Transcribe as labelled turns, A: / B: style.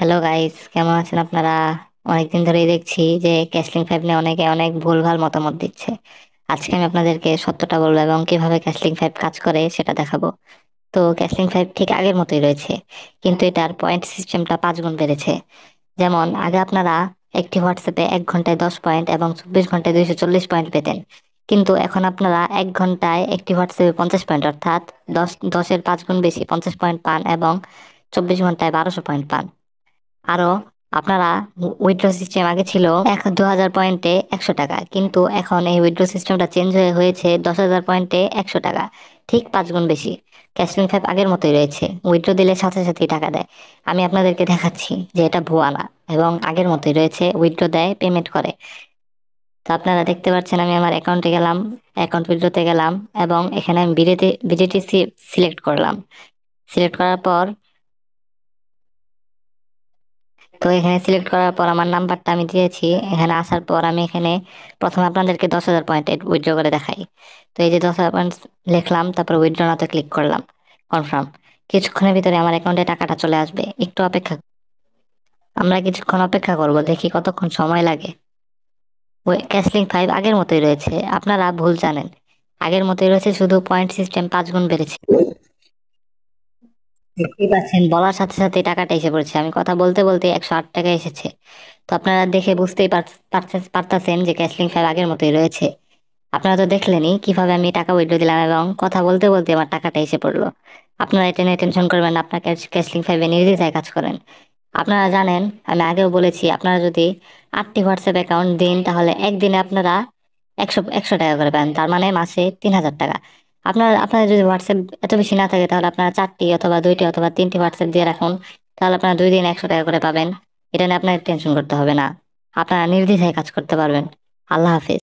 A: Hello guys, কেমন আছেন আপনারা? অনেকদিন ধরেই দেখছি যে ক্যাশলিং ফাইভ নিয়ে অনেকে অনেক ভুলভাল মতামত দিচ্ছে। আজকে আমি আপনাদেরকে সত্যটা বলবো এবং কিভাবে ক্যাশলিং ফাইভ কাজ করে সেটা দেখাবো। তো ক্যাশলিং ফাইভ ঠিক আগের মতোই রয়েছে, কিন্তু এটার পয়েন্ট সিস্টেমটা 5 গুণ বেড়েছে। যেমন আগে আপনারা একটি হোয়াটসঅ্যাপে 1 ঘন্টায় 10 পয়েন্ট এবং 24 ঘন্টায় 240 পয়েন্ট পেতেন, কিন্তু এখন আপনারা 1 ঘন্টায় একটি হোয়াটসঅ্যাপে 50 পয়েন্ট, অর্থাৎ 10 10-এর 5 গুণ বেশি 50 পয়েন্ট পান এবং 24 ঘন্টায় 1200 পয়েন্ট পান। আরো আপনারা উইথড্র সিস্টেম আগে ছিল 2000 পয়েন্টে 100 টাকা, কিন্তু এখন এই উইথড্র সিস্টেমটা চেঞ্জ হয়ে হয়েছে 10,000 পয়েন্টে 100 টাকা, ঠিক 5 গুণ বেশি। ক্যাশলিং ফাইভ আগের মতোই রয়েছে, উইথড্র দিলে সাথে সাথেই টাকা দেয়। আমি আপনাদেরকে দেখাচ্ছি যে এটা ভুয়া না, এবং আগের মতোই রয়েছে, উইথড্র দেয়, পেমেন্ট করে। তো আপনারা দেখতে পাচ্ছেন, আমি আমার অ্যাকাউন্টে গেলাম, অ্যাকাউন্ট উইথড্রতে গেলাম এবং এখানে আমি বিডিটি সিলেক্ট করলাম। সিলেক্ট করার পর, তো এখানে সিলেক্ট করার পর আমার নাম্বারটা আমি দিয়েছি। এখানে আসার পর আমি এখানে প্রথমে আপনাদেরকে 10,000 পয়েন্ট উইথড্র করে দেখাই। তো এই যে 10,000 পয়েন্ট লিখলাম, তারপর উইথড্র নাতে ক্লিক করলাম, কনফার্ম। কিছুক্ষণের ভিতরে আমার অ্যাকাউন্টে টাকাটা চলে আসবে, একটু অপেক্ষা। আমরা কিছুক্ষণ অপেক্ষা করব, দেখি কতক্ষণ সময় লাগে। ওই ক্যাশলিং ফাইভ আগের মতোই রয়েছে, আপনারা ভুল জানেন। আগের মতোই রয়েছে, শুধু পয়েন্ট সিস্টেম 5 গুণ বেড়েছে। দেখতেই পাচ্ছেন, বলার সাথে সাথে টাকাটা এসে পড়েছে, আমি কথা বলতে বলতে 108 টাকা এসেছে। তো আপনারা দেখে বুঝতেই পারতেছেন যে ক্যাশলিং ফাইভ আগের মতোই রয়েছে। আপনারা তো দেখলেনই কিভাবে আমি টাকা উইথড্র দিলাম এবং কথা বলতে বলতে আমার টাকাটা এসে পড়লো। আপনারা এটা নিয়ে টেনশন করবেন না, আপনার ক্যাশলিং ফাইভে নির্দ্বিধায় কাজ করেন। আপনারা জানেন, আমি আগেও বলেছি, আপনারা যদি 8টি হোয়াটসঅ্যাপ অ্যাকাউন্ট দিন তাহলে একদিনে আপনারা একশো একশো টাকা করে পান, তার মানে মাসে 3,000 টাকা। আপনার যদি হোয়াটসঅ্যাপ এত বেশি না থাকে, তাহলে আপনারা 4টি অথবা 2টি অথবা 3টি হোয়াটসঅ্যাপ দিয়ে রাখুন, তাহলে আপনারা 2 দিন 100 টাকা করে পাবেন। এটা নিয়ে আপনার টেনশন করতে হবে না, আপনারা নির্দ্বিধায় কাজ করতে পারবেন। আল্লাহ হাফেজ।